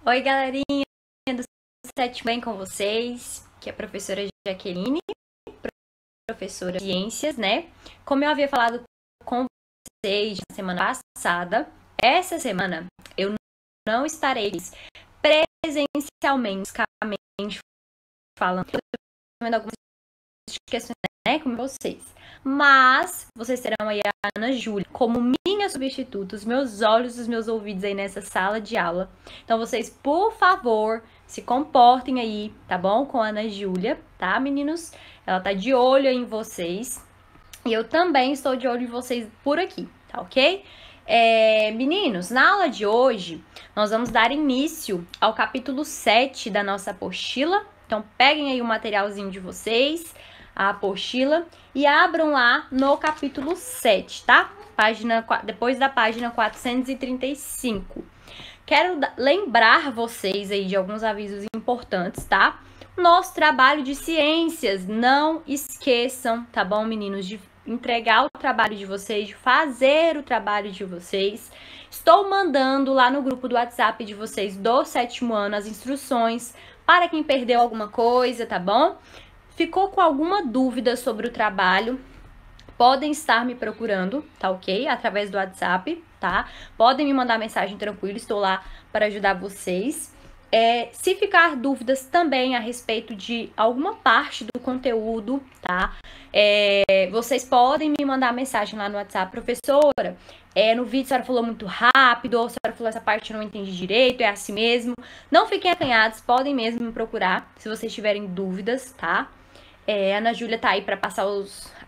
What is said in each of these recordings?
Oi, galerinha do Sete Bem com vocês, que é a professora Jaqueline, professora de Ciências, né? Como eu havia falado com vocês na semana passada, essa semana eu não estarei presencialmente falando algumas questões, né, com vocês. Mas vocês terão aí a Ana Júlia como minha substituta, os meus olhos, os meus ouvidos aí nessa sala de aula. Então vocês, por favor, se comportem aí, tá bom? Com a Ana Júlia, tá, meninos? Ela tá de olho em vocês. E eu também estou de olho em vocês por aqui, tá ok? Meninos, na aula de hoje, nós vamos dar início ao capítulo 7 da nossa apostila. Então, peguem aí o materialzinho de vocês, a apostila, e abram lá no capítulo 7, tá? Depois da página 435. Quero lembrar vocês aí de alguns avisos importantes, tá? Nosso trabalho de ciências, não esqueçam, tá bom, meninos, de entregar o trabalho de vocês, de fazer o trabalho de vocês. Estou mandando lá no grupo do WhatsApp de vocês do 7º ano as instruções para quem perdeu alguma coisa, tá bom? Ficou com alguma dúvida sobre o trabalho, podem estar me procurando, tá ok? Através do WhatsApp, tá? Podem me mandar mensagem tranquilo, estou lá para ajudar vocês. Se ficar dúvidas também a respeito de alguma parte do conteúdo, tá? Vocês podem me mandar mensagem lá no WhatsApp, professora. No vídeo a senhora falou muito rápido, ou a senhora falou essa parte eu não entendi direito, é assim mesmo. Não fiquem acanhados, podem mesmo me procurar se vocês tiverem dúvidas, tá? A Ana Júlia tá aí para passar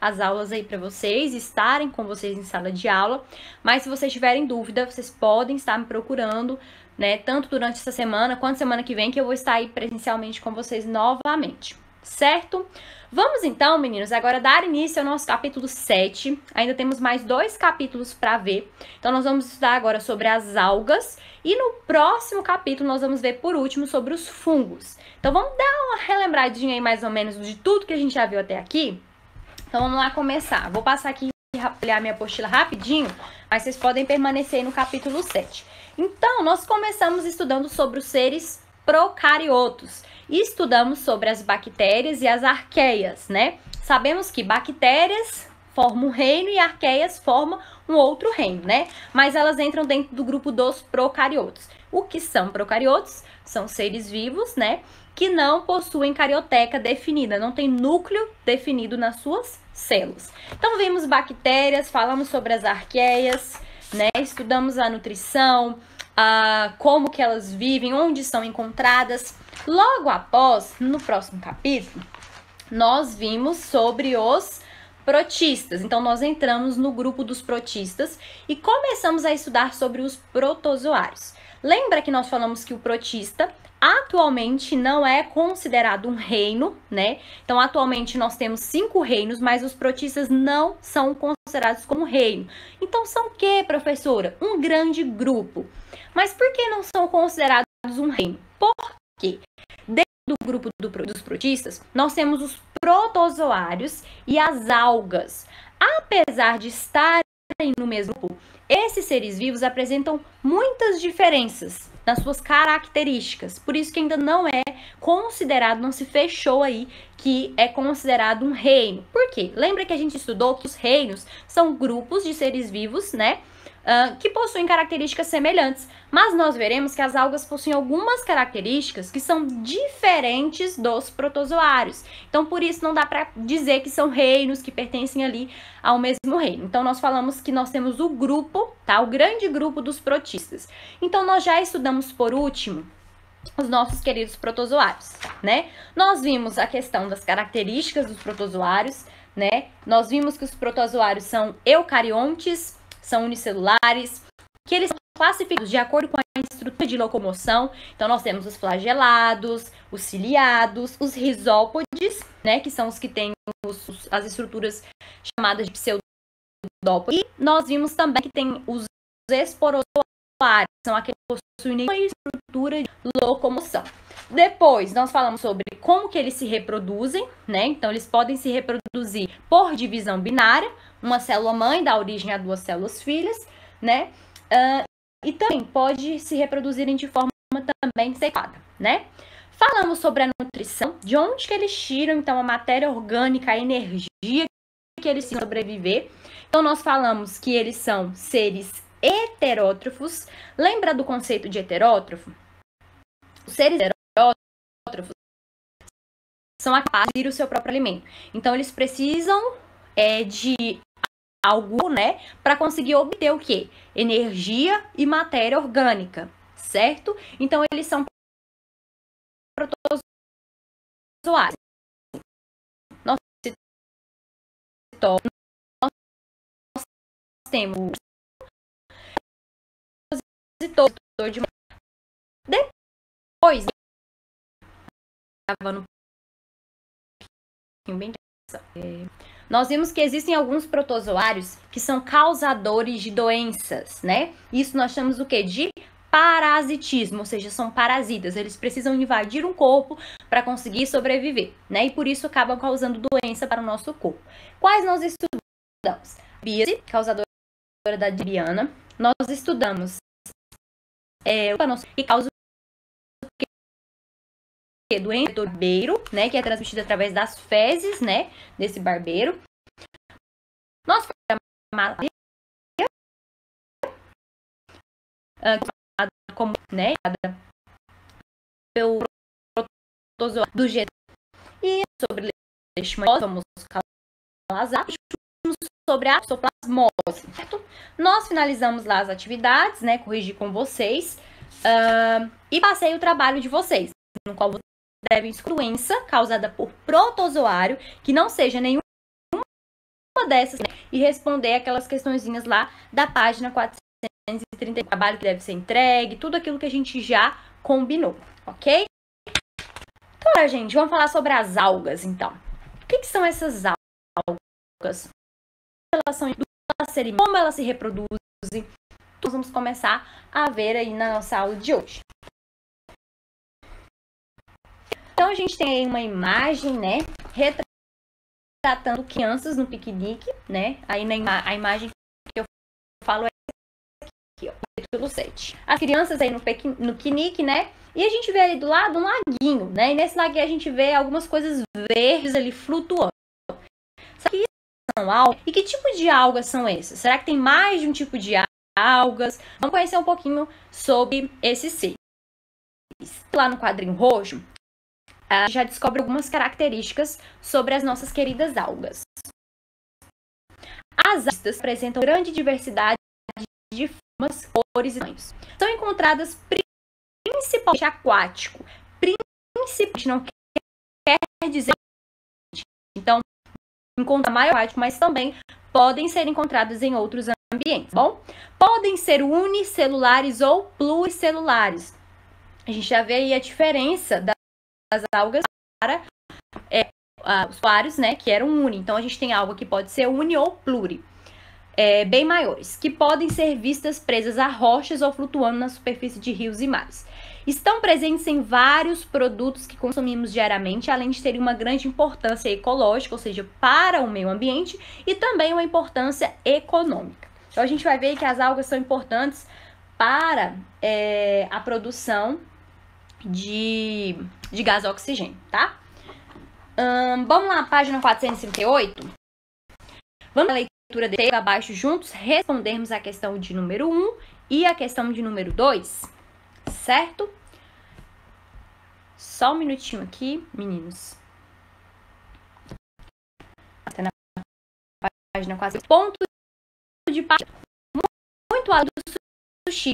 as aulas aí para vocês, estarem com vocês em sala de aula. Mas se vocês tiverem dúvida, vocês podem estar me procurando, né? Tanto durante essa semana quanto semana que vem, que eu vou estar aí presencialmente com vocês novamente, certo? Vamos então, meninos, agora dar início ao nosso capítulo 7. Ainda temos mais 2 capítulos para ver. Então, nós vamos estudar agora sobre as algas. E no próximo capítulo, nós vamos ver, por último, sobre os fungos. Então, vamos dar uma relembradinha aí, mais ou menos, de tudo que a gente já viu até aqui. Então, vamos lá começar. Vou passar aqui e olhar minha apostila rapidinho, mas vocês podem permanecer aí no capítulo 7. Então, nós começamos estudando sobre os seres procariotos. E estudamos sobre as bactérias e as arqueias, né? Sabemos que bactérias formam um reino e arqueias formam um outro reino, né? Mas elas entram dentro do grupo dos procariotos. O que são procariotos? São seres vivos, né? Que não possuem carioteca definida, não tem núcleo definido nas suas células. Então, vimos bactérias, falamos sobre as arqueias, né? Estudamos a nutrição, como que elas vivem, onde são encontradas. Logo após, no próximo capítulo, nós vimos sobre os protistas. Então, nós entramos no grupo dos protistas e começamos a estudar sobre os protozoários. Lembra que nós falamos que o protista atualmente não é considerado um reino, né? Então, atualmente nós temos 5 reinos, mas os protistas não são considerados como reino. Então, são o que, professora? Um grande grupo. Mas por que não são considerados um reino? Porque dentro do grupo dos protistas, nós temos os protozoários e as algas. Apesar de estarem no mesmo grupo, esses seres vivos apresentam muitas diferenças nas suas características. Por isso que ainda não é considerado, não se fechou aí que é considerado um reino. Por quê? Lembra que a gente estudou que os reinos são grupos de seres vivos, né? Que possuem características semelhantes, mas nós veremos que as algas possuem algumas características que são diferentes dos protozoários. Então, por isso, não dá para dizer que são reinos que pertencem ali ao mesmo reino. Então, nós falamos que nós temos o grupo, tá? O grande grupo dos protistas. Então, nós já estudamos, por último, os nossos queridos protozoários, né? Nós vimos a questão das características dos protozoários, né? Nós vimos que os protozoários são eucariontes, são unicelulares, que eles são classificados de acordo com a estrutura de locomoção. Então, nós temos os flagelados, os ciliados, os rizópodes, né, que são os que têm as estruturas chamadas de pseudópodes. E nós vimos também que tem os esporozoários, são aqueles que possuem nenhuma estrutura de locomoção. Depois, nós falamos sobre como que eles se reproduzem, né? Então, eles podem se reproduzir por divisão binária. Uma célula mãe dá origem a 2 células filhas, né? E também pode se reproduzirem de forma também ser adequada, né? Falamos sobre a nutrição, de onde que eles tiram, então, a matéria orgânica, a energia que eles têm para sobreviver. Então, nós falamos que eles são seres heterótrofos. Lembra do conceito de heterótrofo? Os seres heterótrofos são capazes de produzir o seu próprio alimento. Então, eles precisam de algo, né, para conseguir obter o quê? Energia e matéria orgânica, certo? Então, eles são protozoários. Nós temos de depois nós vimos que existem alguns protozoários que são causadores de doenças, né? Isso nós chamamos o quê? De parasitismo, ou seja, são parasitas. Eles precisam invadir um corpo para conseguir sobreviver, né? E por isso acabam causando doença para o nosso corpo. Quais nós estudamos? Bíase, causadora da dibiana. Nós estudamos que causa doença do barbeiro, né, que é transmitida através das fezes, né, desse barbeiro. Nós falamos como, né, pelo protozoário do jeito e sobre leishmaniose, sobre a toxoplasmose, certo? Nós finalizamos lá as atividades, né, corrigi com vocês e passei o trabalho de vocês, no qual devem doença causada por protozoário, que não seja nenhuma dessas, né? E responder aquelas questõezinhas lá da página 430, trabalho que deve ser entregue, tudo aquilo que a gente já combinou, ok? Agora, gente, vamos falar sobre as algas, então. O que são essas algas? Elas são como elas se reproduzem? Nós vamos começar a ver aí na nossa aula de hoje. Então, a gente tem aí uma imagem, né, retratando crianças no piquenique, né, aí a imagem que eu falo é aqui, ó, capítulo 7. As crianças aí no piquenique, né, e a gente vê ali do lado um laguinho, né, e nesse laguinho a gente vê algumas coisas verdes ali flutuando. Será que são algas? E que tipo de algas são essas? Será que tem mais de um tipo de algas? Vamos conhecer um pouquinho sobre esses seres. Lá no quadrinho roxo, a gente já descobre algumas características sobre as nossas queridas algas. As algas apresentam grande diversidade de formas, cores e tamanhos. São encontradas principalmente aquático. Principalmente não quer dizer, então, encontra maior aquático, mas também podem ser encontradas em outros ambientes, bom? Podem ser unicelulares ou pluricelulares. A gente já vê aí a diferença das algas para os usuários, né, que eram uni. Então, a gente tem alga que pode ser uni ou pluri, bem maiores, que podem ser vistas presas a rochas ou flutuando na superfície de rios e mares. Estão presentes em vários produtos que consumimos diariamente, além de terem uma grande importância ecológica, ou seja, para o meio ambiente, e também uma importância econômica. Então, a gente vai ver que as algas são importantes para a produção de gás oxigênio, tá? Vamos lá, página 438. Vamos à leitura dele abaixo juntos, respondermos a questão de número 1 e a questão de número 2, certo? Só um minutinho aqui, meninos. Até na página 4. Ponto de partida. Muito alto do sushi.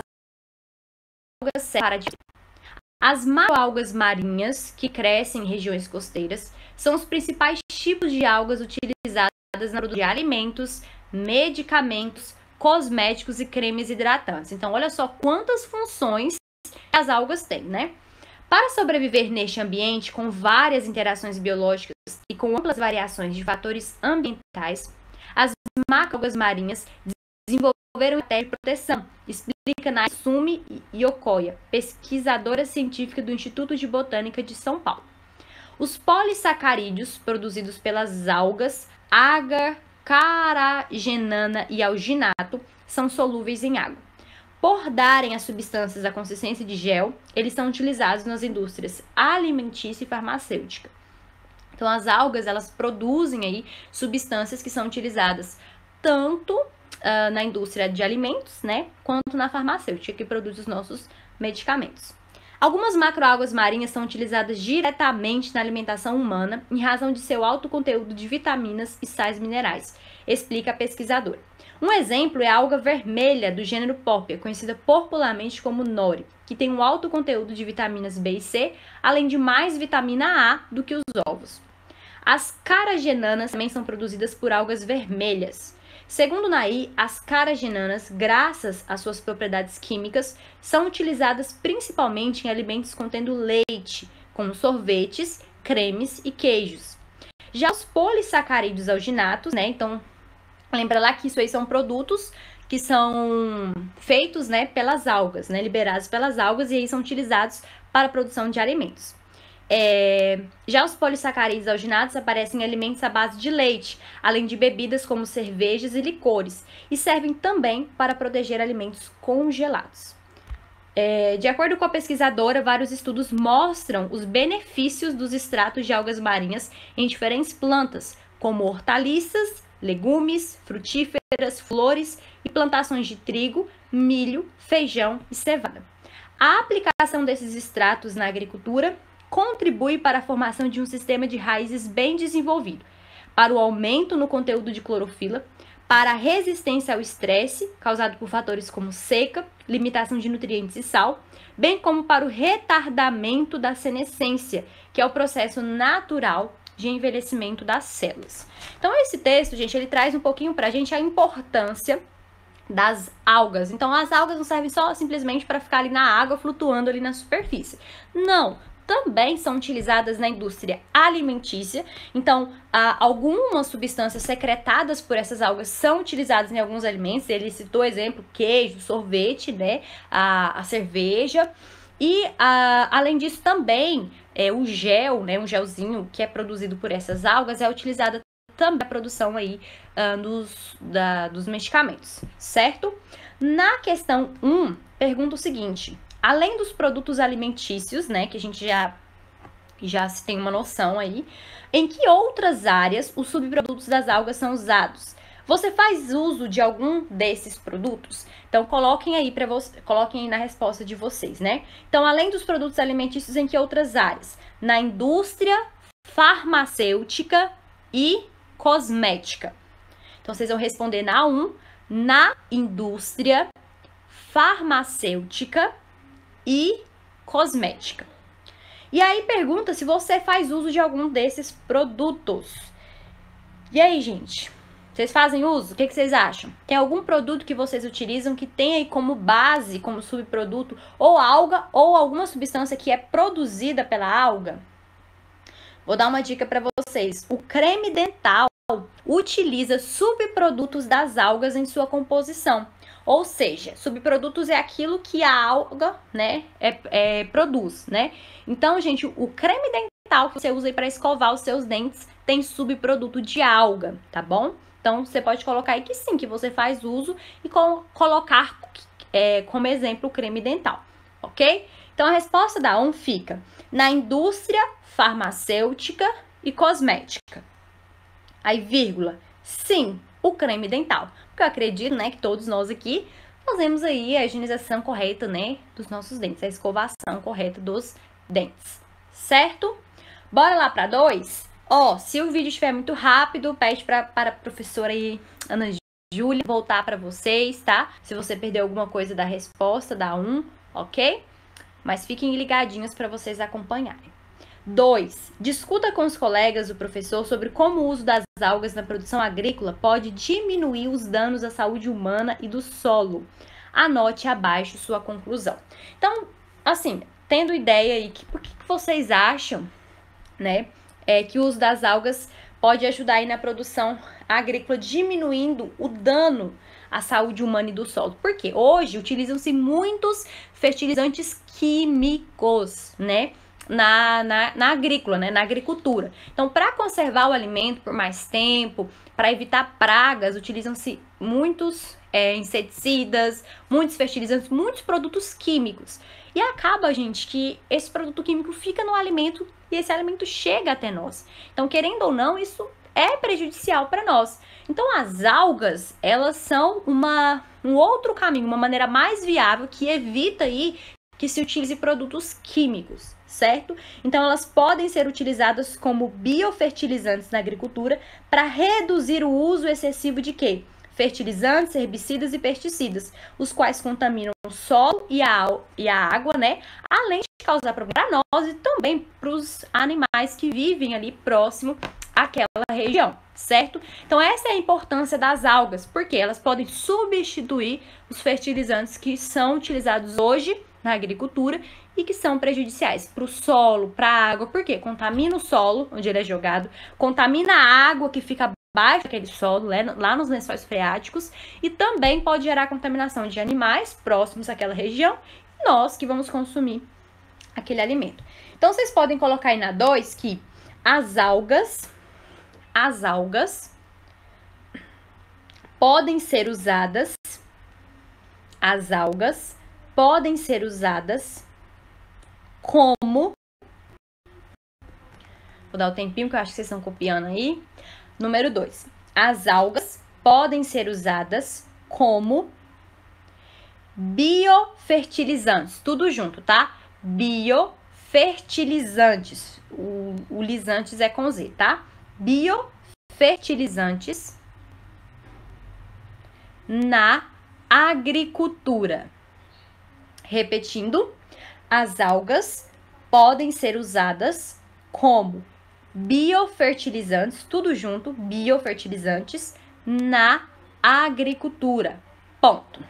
As macroalgas marinhas, que crescem em regiões costeiras, são os principais tipos de algas utilizadas na produção de alimentos, medicamentos, cosméticos e cremes hidratantes. Então, olha só quantas funções as algas têm, né? Para sobreviver neste ambiente, com várias interações biológicas e com amplas variações de fatores ambientais, as macroalgas marinhas desenvolveram estratégia de proteção, explica Natsumi Yokoya, pesquisadora científica do Instituto de Botânica de São Paulo. Os polissacarídeos produzidos pelas algas agar, caragenana e alginato são solúveis em água. Por darem as substâncias a consistência de gel, eles são utilizados nas indústrias alimentícia e farmacêutica. Então, as algas, elas produzem aí substâncias que são utilizadas tanto na indústria de alimentos, né, quanto na farmacêutica, que produz os nossos medicamentos. Algumas macroalgas marinhas são utilizadas diretamente na alimentação humana em razão de seu alto conteúdo de vitaminas e sais minerais, explica a pesquisadora. Um exemplo é a alga vermelha do gênero Popia, conhecida popularmente como nori, que tem um alto conteúdo de vitaminas B e C, além de mais vitamina A do que os ovos. As caragenanas também são produzidas por algas vermelhas. Segundo Nair, as caragenanas, graças às suas propriedades químicas, são utilizadas principalmente em alimentos contendo leite, como sorvetes, cremes e queijos. Já os polissacarídeos alginatos, né? Então, lembra lá que isso aí são produtos que são feitos, né, pelas algas, né, liberados pelas algas e aí são utilizados para a produção de alimentos. Já os polissacarídeos alginados aparecem em alimentos à base de leite, além de bebidas como cervejas e licores, e servem também para proteger alimentos congelados. De acordo com a pesquisadora, vários estudos mostram os benefícios dos extratos de algas marinhas em diferentes plantas, como hortaliças, legumes, frutíferas, flores e plantações de trigo, milho, feijão e cevada. A aplicação desses extratos na agricultura contribui para a formação de um sistema de raízes bem desenvolvido, para o aumento no conteúdo de clorofila, para a resistência ao estresse causado por fatores como seca, limitação de nutrientes e sal, bem como para o retardamento da senescência, que é o processo natural de envelhecimento das células. Então, esse texto, gente, ele traz um pouquinho para a gente a importância das algas. Então, as algas não servem só simplesmente para ficar ali na água, flutuando ali na superfície. Não, também são utilizadas na indústria alimentícia. Então, algumas substâncias secretadas por essas algas são utilizadas em alguns alimentos. Ele citou exemplo, queijo, sorvete, né, a cerveja. E, além disso, também o gel, né, um gelzinho que é produzido por essas algas é utilizado também na produção aí dos medicamentos, certo? Na questão 1, pergunta o seguinte: além dos produtos alimentícios, né, que a gente já se tem uma noção aí, em que outras áreas os subprodutos das algas são usados? Você faz uso de algum desses produtos? Então, coloquem aí na resposta de vocês, né? Então, além dos produtos alimentícios, em que outras áreas? Na indústria farmacêutica e cosmética. Então, vocês vão responder na 1, na indústria farmacêutica e cosmética. E aí pergunta se você faz uso de algum desses produtos. E aí, gente? Vocês fazem uso? O que vocês acham? Tem algum produto que vocês utilizam que tem aí como base, como subproduto, ou alga, ou alguma substância que é produzida pela alga? Vou dar uma dica para vocês. O creme dental utiliza subprodutos das algas em sua composição. Ou seja, subprodutos é aquilo que a alga, né, produz, né? Então, gente, o creme dental que você usa aí para escovar os seus dentes tem subproduto de alga, tá bom? Então, você pode colocar aí que sim, que você faz uso e colocar como exemplo o creme dental, ok? Então, a resposta da 1 fica na indústria farmacêutica e cosmética. Aí, vírgula, sim, o creme dental. Porque eu acredito, né, que todos nós aqui fazemos aí a higienização correta, né, dos nossos dentes, a escovação correta dos dentes, certo? Bora lá para 2? Se o vídeo estiver muito rápido, pede para a professora aí, Ana Júlia, voltar para vocês, tá? Se você perdeu alguma coisa da resposta, dá 1, ok? Mas fiquem ligadinhos para vocês acompanharem. 2. Discuta com os colegas do professor sobre como o uso das algas na produção agrícola pode diminuir os danos à saúde humana e do solo. Anote abaixo sua conclusão. Então, assim, tendo ideia aí, por que vocês acham, né, que o uso das algas pode ajudar aí na produção agrícola, diminuindo o dano à saúde humana e do solo? Porque hoje utilizam-se muitos fertilizantes químicos, né, na agrícola, né? Na agricultura. Então, para conservar o alimento por mais tempo, para evitar pragas, utilizam-se muitos inseticidas, muitos fertilizantes, muitos produtos químicos. E acaba, gente, que esse produto químico fica no alimento e esse alimento chega até nós. Então, querendo ou não, isso é prejudicial para nós. Então, as algas, elas são um outro caminho, uma maneira mais viável que evita aí que se utilize produtos químicos, certo? Então, elas podem ser utilizadas como biofertilizantes na agricultura para reduzir o uso excessivo de quê? Fertilizantes, herbicidas e pesticidas, os quais contaminam o solo e a água, né? Além de causar problema para nós e também para os animais que vivem ali próximo àquela região, certo? Então, essa é a importância das algas, porque elas podem substituir os fertilizantes que são utilizados hoje na agricultura e que são prejudiciais para o solo, para a água, porque contamina o solo, onde ele é jogado, contamina a água que fica abaixo daquele solo, lá nos lençóis freáticos, e também pode gerar contaminação de animais próximos àquela região, e nós que vamos consumir aquele alimento. Então, vocês podem colocar aí na 2 que as algas podem ser usadas, como... Vou dar o tempinho que eu acho que vocês estão copiando aí. Número 2. As algas podem ser usadas como biofertilizantes. Tudo junto, tá? Biofertilizantes. O lisantes é com Z, tá? Biofertilizantes na agricultura. Repetindo, as algas podem ser usadas como biofertilizantes, tudo junto, biofertilizantes na agricultura. Ponto.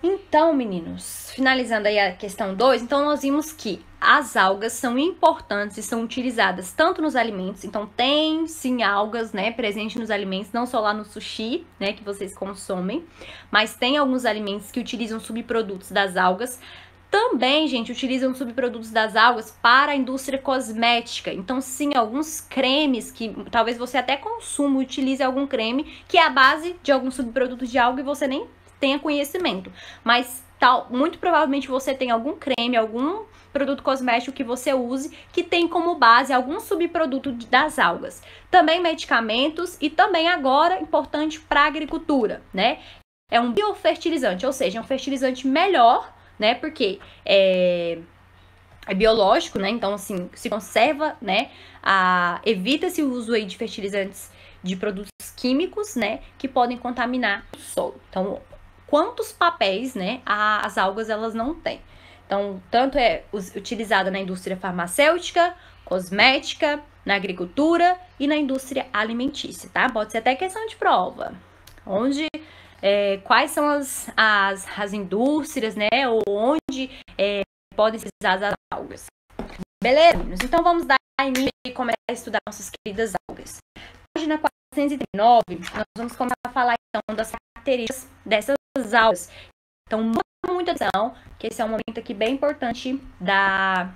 Então, meninos, finalizando aí a questão 2, então nós vimos que as algas são importantes e são utilizadas tanto nos alimentos, então tem sim algas, né, presente nos alimentos, não só lá no sushi, né, que vocês consomem, mas tem alguns alimentos que utilizam subprodutos das algas. Também, gente, utilizam subprodutos das algas para a indústria cosmética. Então, sim, alguns cremes que talvez você até consuma, utilize algum creme que é a base de algum subproduto de alga e você nem tenha conhecimento, mas muito provavelmente você tem algum creme, algum produto cosmético que você use que tem como base algum subproduto das algas. Também medicamentos e também agora importante para a agricultura, né? É um biofertilizante, ou seja, é um fertilizante melhor, né? Porque é biológico, né? Então, assim, se conserva, né? Evita-se o uso aí de fertilizantes de produtos químicos, né? Que podem contaminar o solo. Então, quantos papéis, né, as algas elas não têm. Então, tanto é utilizada na indústria farmacêutica, cosmética, na agricultura e na indústria alimentícia, tá? Pode ser até questão de prova. Quais são as indústrias, né, ou onde podem ser usadas as algas. Beleza, meninos? Então, vamos dar início e começar a estudar nossas queridas algas. Página 439, nós vamos começar a falar, então, das características dessas algas. Então, muita atenção, que esse é um momento aqui bem importante da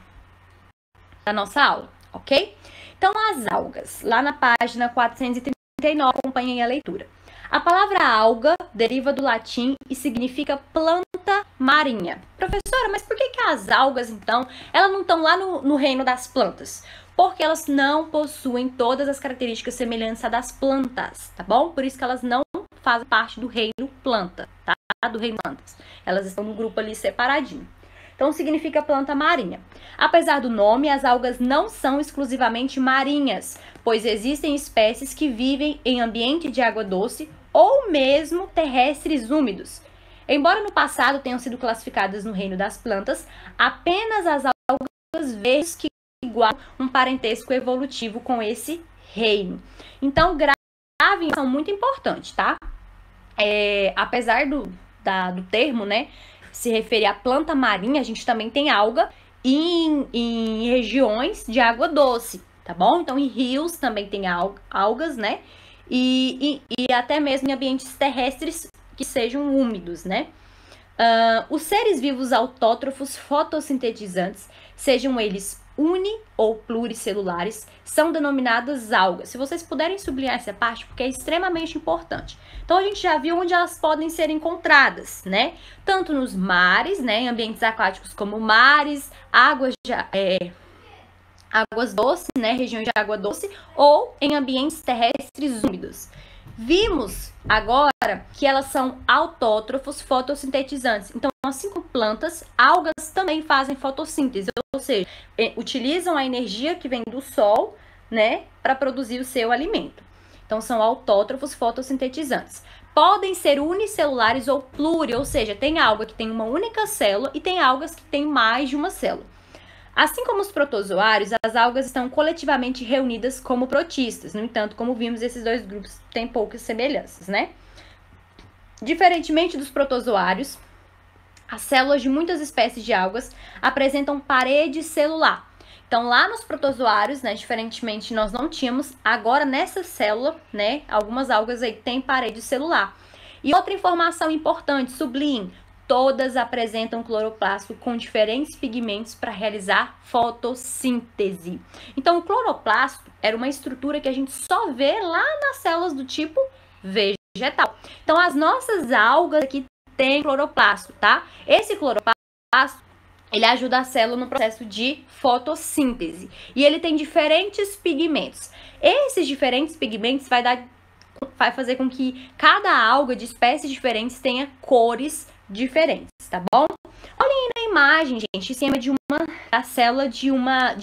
nossa aula, ok? Então, as algas, lá na página 439, acompanhem a leitura. A palavra alga deriva do latim e significa planta marinha. Professora, mas por que as algas, então, elas não estão lá no reino das plantas? Porque elas não possuem todas as características semelhantes a das plantas, tá bom? Por isso que elas não fazem parte do reino planta, tá? Do reino plantas. Elas estão no grupo ali separadinho. Então, significa planta marinha. Apesar do nome, as algas não são exclusivamente marinhas, pois existem espécies que vivem em ambiente de água doce ou mesmo terrestres úmidos. Embora no passado tenham sido classificadas no reino das plantas, apenas as algas verdes que igualam um parentesco evolutivo com esse reino. Então, gravem, são muito importantes, tá? Apesar do termo, né, se referir à planta marinha, a gente também tem alga em regiões de água doce, tá bom? Então, em rios também tem algas, né? E até mesmo em ambientes terrestres que sejam úmidos, né? Os seres vivos autótrofos fotossintetizantes, sejam eles uni- ou pluricelulares, são denominadas algas. Se vocês puderem sublinhar essa parte, porque é extremamente importante. Então, a gente já viu onde elas podem ser encontradas, né? Tanto nos mares, né? Em ambientes aquáticos como mares, águas doces, né? Regiões de água doce, ou em ambientes terrestres úmidos. Vimos agora que elas são autótrofos fotossintetizantes. Então, assim como plantas, algas também fazem fotossíntese, ou seja, utilizam a energia que vem do sol, né, para produzir o seu alimento. Então, são autótrofos fotossintetizantes. Podem ser unicelulares ou pluri, ou seja, tem alga que tem uma única célula e tem algas que têm mais de uma célula. Assim como os protozoários, as algas estão coletivamente reunidas como protistas. No entanto, como vimos, esses dois grupos têm poucas semelhanças, né? Diferentemente dos protozoários, as células de muitas espécies de algas apresentam parede celular. Então, lá nos protozoários, né, diferentemente nós não tínhamos, agora nessa célula, né, algumas algas aí têm parede celular. E outra informação importante, sublinhe, todas apresentam cloroplasto com diferentes pigmentos para realizar fotossíntese. Então, o cloroplasto era uma estrutura que a gente só vê lá nas células do tipo vegetal. Então, as nossas algas aqui têm cloroplasto, tá? Esse cloroplasto, ele ajuda a célula no processo de fotossíntese. E ele tem diferentes pigmentos. Esses diferentes pigmentos vai fazer com que cada alga de espécies diferentes tenha cores diferentes, tá bom? Olhem aí na imagem, gente, em cima de a célula de uma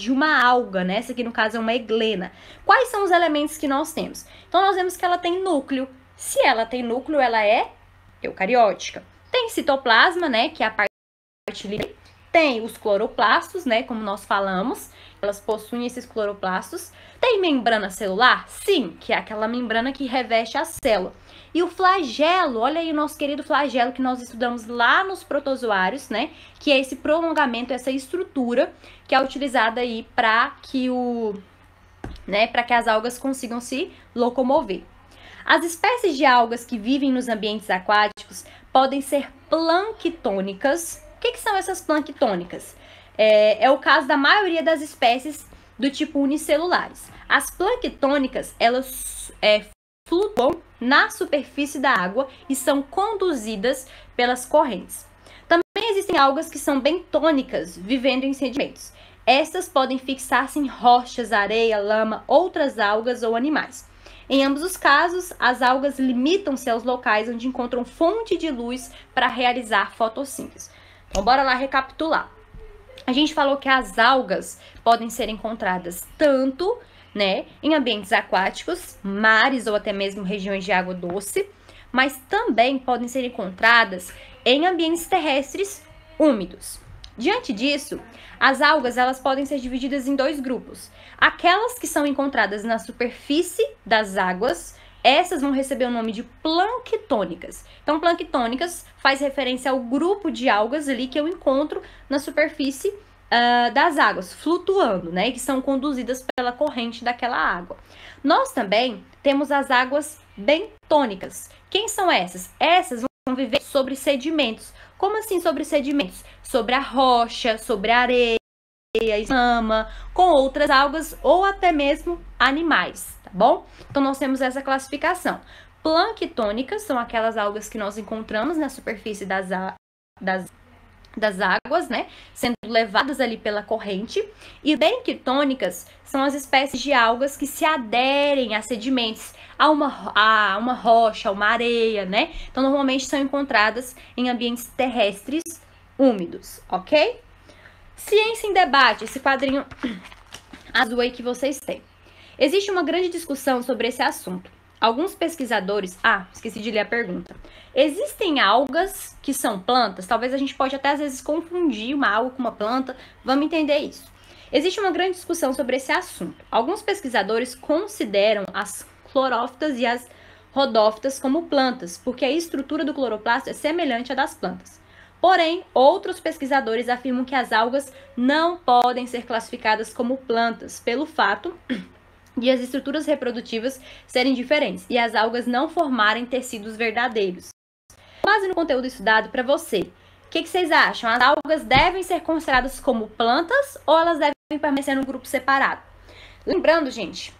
alga, né? Essa aqui, no caso, é uma eglena. Quais são os elementos que nós temos? Então, nós vemos que ela tem núcleo. Se ela tem núcleo, ela é eucariótica. Tem citoplasma, né? Que é a parte livre. Tem os cloroplastos, né? Como nós falamos, elas possuem esses cloroplastos. Tem membrana celular? Sim, que é aquela membrana que reveste a célula. E o flagelo, olha aí o nosso querido flagelo que nós estudamos lá nos protozoários, né? Que é esse prolongamento, essa estrutura que é utilizada aí para que as algas consigam se locomover. As espécies de algas que vivem nos ambientes aquáticos podem ser planctônicas. O que são essas planctônicas? É o caso da maioria das espécies do tipo unicelulares. As planctônicas, elas flutuam na superfície da água e são conduzidas pelas correntes. Também existem algas que são bentônicas, vivendo em sedimentos. Estas podem fixar-se em rochas, areia, lama, outras algas ou animais. Em ambos os casos, as algas limitam-se aos locais onde encontram fonte de luz para realizar fotossíntese. Então, bora lá recapitular. A gente falou que as algas podem ser encontradas tanto, né, em ambientes aquáticos, mares ou até mesmo regiões de água doce, mas também podem ser encontradas em ambientes terrestres úmidos. Diante disso, as algas elas podem ser divididas em dois grupos. Aquelas que são encontradas na superfície das águas, essas vão receber o nome de planctônicas. Então, planctônicas faz referência ao grupo de algas ali que eu encontro na superfície das águas, flutuando, né? Que são conduzidas pela corrente daquela água. Nós também temos as águas bentônicas. Quem são essas? Essas vão viver sobre sedimentos. Como assim sobre sedimentos? Sobre a rocha, sobre a areia, lama, com outras algas ou até mesmo animais, tá bom? Então, nós temos essa classificação. Planctônicas são aquelas algas que nós encontramos na superfície das águas, né, sendo levadas ali pela corrente, e benquitônicas são as espécies de algas que se aderem a sedimentos, a uma rocha, a uma areia, né? Então, normalmente são encontradas em ambientes terrestres úmidos, ok? Ciência em debate, esse quadrinho azul aí que vocês têm. Existe uma grande discussão sobre esse assunto. Alguns pesquisadores... esqueci de ler a pergunta. Existem algas que são plantas? Talvez a gente pode até às vezes confundir uma alga com uma planta. Vamos entender isso. Existe uma grande discussão sobre esse assunto. Alguns pesquisadores consideram as clorófitas e as rodófitas como plantas, porque a estrutura do cloroplasto é semelhante à das plantas. Porém, outros pesquisadores afirmam que as algas não podem ser classificadas como plantas, pelo fato de as estruturas reprodutivas serem diferentes e as algas não formarem tecidos verdadeiros. Com base no conteúdo estudado para você, o que vocês acham? As algas devem ser consideradas como plantas ou elas devem permanecer num grupo separado? Lembrando, gente,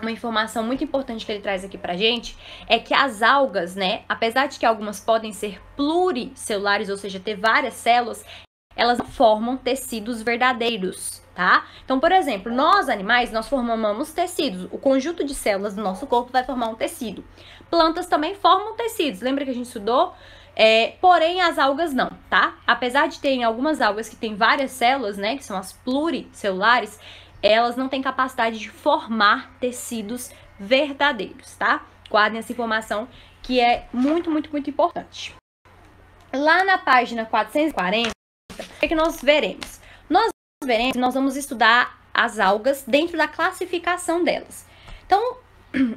uma informação muito importante que ele traz aqui pra gente é que as algas, né, apesar de que algumas podem ser pluricelulares, ou seja, ter várias células, elas formam tecidos verdadeiros, tá? Então, por exemplo, nós animais, nós formamos tecidos. O conjunto de células do nosso corpo vai formar um tecido. Plantas também formam tecidos. Lembra que a gente estudou? Porém, as algas não, tá? Apesar de terem algumas algas que têm várias células, né, que são as pluricelulares, elas não têm capacidade de formar tecidos verdadeiros, tá? Guardem essa informação que é muito, muito, muito importante. Lá na página 440, o que nós veremos? Nós vamos estudar as algas dentro da classificação delas. Então,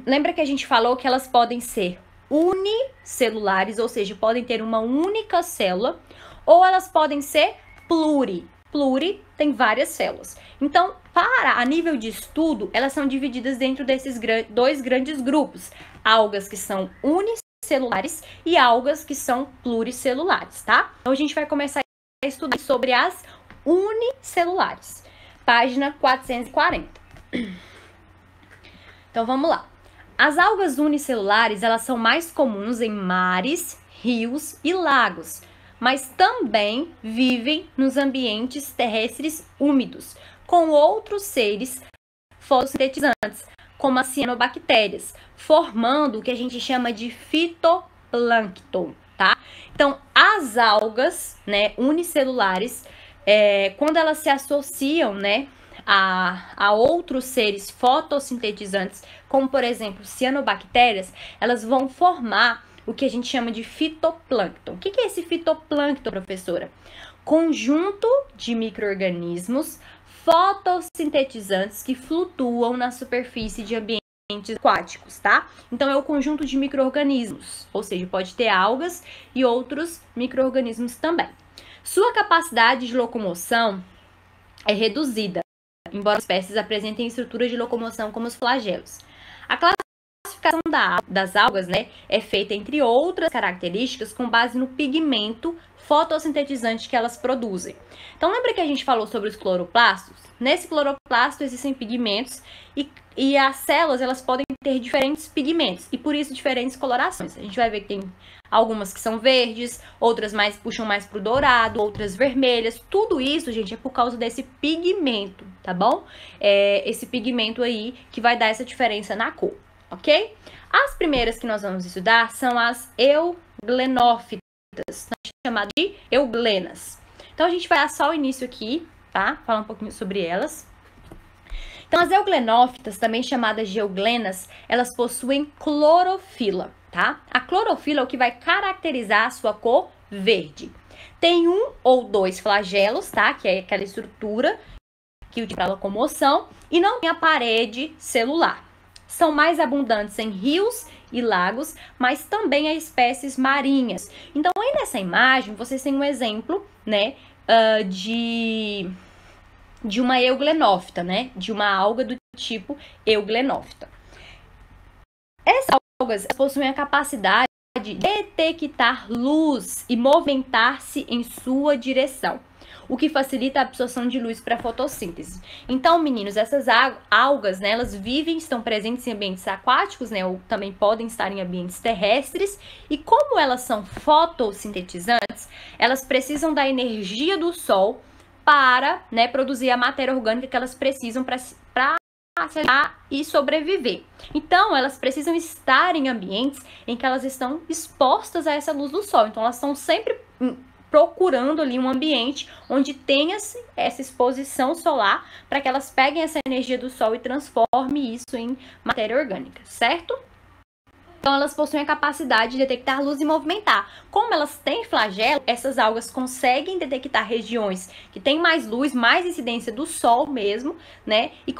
lembra que a gente falou que elas podem ser unicelulares, ou seja, podem ter uma única célula, ou elas podem ser pluri. Pluri tem várias células. Então, a nível de estudo, elas são divididas dentro desses dois grandes grupos. Algas que são unicelulares e algas que são pluricelulares, tá? Então, a gente vai começar a estudar sobre as unicelulares. Página 440. Então, vamos lá. As algas unicelulares, elas são mais comuns em mares, rios e lagos, mas também vivem nos ambientes terrestres úmidos, com outros seres fotossintetizantes, como as cianobactérias, formando o que a gente chama de fitoplâncton, tá? Então, as algas, né, unicelulares, quando elas se associam, né, a outros seres fotossintetizantes, como por exemplo cianobactérias, elas vão formar o que a gente chama de fitoplâncton. O que é esse fitoplâncton, professora? Conjunto de micro-organismos fotossintetizantes que flutuam na superfície de ambientes aquáticos, tá? Então é o conjunto de micro-organismos, ou seja, pode ter algas e outros micro-organismos também. Sua capacidade de locomoção é reduzida, embora as espécies apresentem estrutura de locomoção como os flagelos. A classificação das algas, né, é feita, entre outras características, com base no pigmento fotossintetizante que elas produzem. Então, lembra que a gente falou sobre os cloroplastos? Nesse cloroplasto existem pigmentos e as células, elas podem ter diferentes pigmentos e, por isso, diferentes colorações. A gente vai ver que tem algumas que são verdes, outras puxam mais para o dourado, outras vermelhas. Tudo isso, gente, é por causa desse pigmento, tá bom? Esse pigmento aí que vai dar essa diferença na cor, ok? As primeiras que nós vamos estudar são as euglenófitas, chamadas de euglenas. Então, a gente vai dar só o início aqui, tá? Falar um pouquinho sobre elas. Então, as euglenófitas, também chamadas de euglenas, elas possuem clorofila, tá? A clorofila é o que vai caracterizar a sua cor verde. Tem um ou dois flagelos, tá? Que é aquela estrutura que utiliza para locomoção, e não tem a parede celular. São mais abundantes em rios e lagos, mas também em espécies marinhas. Então, aí nessa imagem, vocês têm um exemplo, né, de uma euglenófita, né, de uma alga do tipo euglenófita. Essas algas possuem a capacidade de detectar luz e movimentar-se em sua direção, o que facilita a absorção de luz para a fotossíntese. Então, meninos, essas algas, né, elas vivem, estão presentes em ambientes aquáticos, né, ou também podem estar em ambientes terrestres, e como elas são fotossintetizantes, elas precisam da energia do sol para, né, produzir a matéria orgânica que elas precisam para e sobreviver. Então, elas precisam estar em ambientes em que elas estão expostas a essa luz do sol. Então, elas estão sempre procurando ali um ambiente onde tenha essa exposição solar para que elas peguem essa energia do sol e transformem isso em matéria orgânica, certo? Então, elas possuem a capacidade de detectar luz e movimentar. Como elas têm flagelo, essas algas conseguem detectar regiões que têm mais luz, mais incidência do sol mesmo, né? E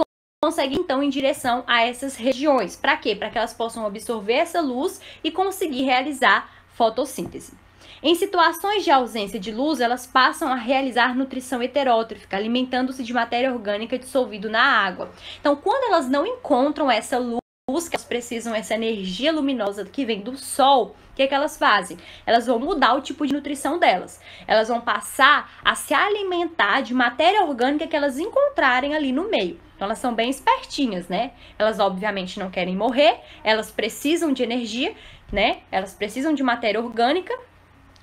conseguem, então, ir em direção a essas regiões. Para quê? Para que elas possam absorver essa luz e conseguir realizar fotossíntese. Em situações de ausência de luz, elas passam a realizar nutrição heterótrofica, alimentando-se de matéria orgânica dissolvida na água. Então, quando elas não encontram essa luz, que elas precisam, essa energia luminosa que vem do sol, o que elas fazem? Elas vão mudar o tipo de nutrição delas. Elas vão passar a se alimentar de matéria orgânica que elas encontrarem ali no meio. Então, elas são bem espertinhas, né? Elas, obviamente, não querem morrer, elas precisam de energia, né? Elas precisam de matéria orgânica.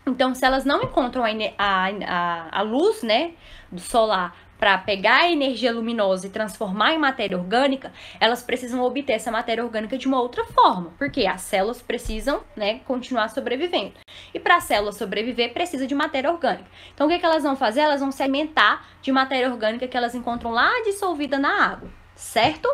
Então, se elas não encontram a luz, né, do solar para pegar a energia luminosa e transformar em matéria orgânica, elas precisam obter essa matéria orgânica de uma outra forma, porque as células precisam, né, continuar sobrevivendo. E para a célula sobreviver, precisa de matéria orgânica. Então, o que elas vão fazer? Elas vão se alimentar de matéria orgânica que elas encontram lá dissolvida na água, certo?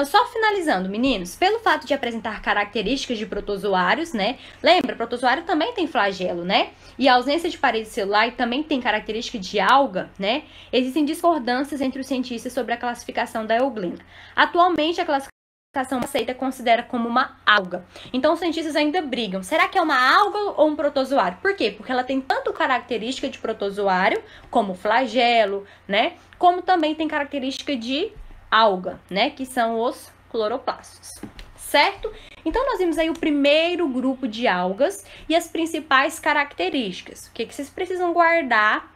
Só finalizando, meninos, pelo fato de apresentar características de protozoários, né? Lembra, protozoário também tem flagelo, né? E a ausência de parede celular também tem característica de alga, né? Existem discordâncias entre os cientistas sobre a classificação da euglena. Atualmente, a classificação aceita considera como uma alga. Então, os cientistas ainda brigam. Será que é uma alga ou um protozoário? Por quê? Porque ela tem tanto característica de protozoário, como flagelo, né? Como também tem característica de alga, né, que são os cloroplastos, certo? Então, nós vimos aí o primeiro grupo de algas e as principais características. O que vocês precisam guardar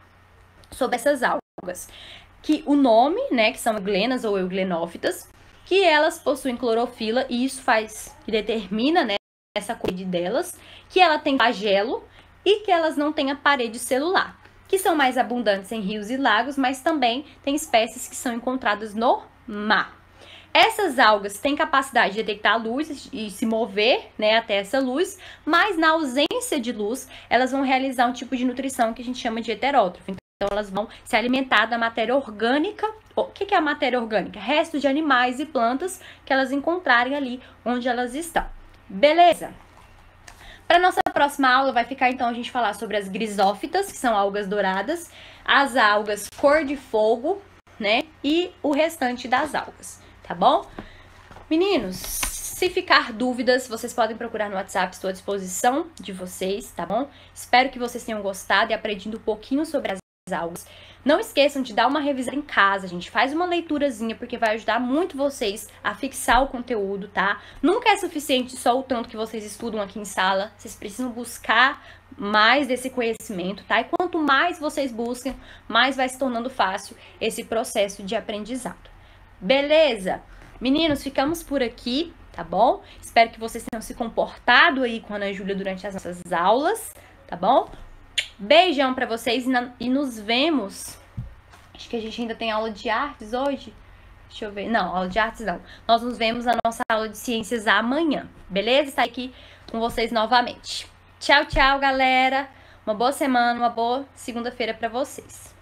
sobre essas algas? Que o nome, né, que são euglenas ou euglenófitas, que elas possuem clorofila e isso determina, né, essa cor delas, que ela tem flagelo e que elas não têm a parede celular, que são mais abundantes em rios e lagos, mas também tem espécies que são encontradas no mar. Essas algas têm capacidade de detectar a luz e se mover, né, até essa luz, mas na ausência de luz, elas vão realizar um tipo de nutrição que a gente chama de heterótrofo. Então, elas vão se alimentar da matéria orgânica. O que é a matéria orgânica? Restos de animais e plantas que elas encontrarem ali onde elas estão. Beleza? Para nossa próxima aula vai ficar, então, a gente falar sobre as grisófitas, que são algas douradas, as algas cor de fogo, né, e o restante das algas, tá bom? Meninos, se ficar dúvidas, vocês podem procurar no WhatsApp, estou à disposição de vocês, tá bom? Espero que vocês tenham gostado e aprendido um pouquinho sobre as algas. Não esqueçam de dar uma revisão em casa, gente. Faz uma leiturazinha, porque vai ajudar muito vocês a fixar o conteúdo, tá? Nunca é suficiente só o tanto que vocês estudam aqui em sala. Vocês precisam buscar mais desse conhecimento, tá? E quanto mais vocês buscam, mais vai se tornando fácil esse processo de aprendizado. Beleza? Meninos, ficamos por aqui, tá bom? Espero que vocês tenham se comportado aí com a Ana Júlia durante as nossas aulas, tá bom? Beijão pra vocês e nos vemos. Acho que a gente ainda tem aula de artes hoje. Deixa eu ver. Não, aula de artes não. Nós nos vemos na nossa aula de ciências amanhã. Beleza? Está aqui com vocês novamente. Tchau, tchau, galera. Uma boa semana, uma boa segunda-feira pra vocês.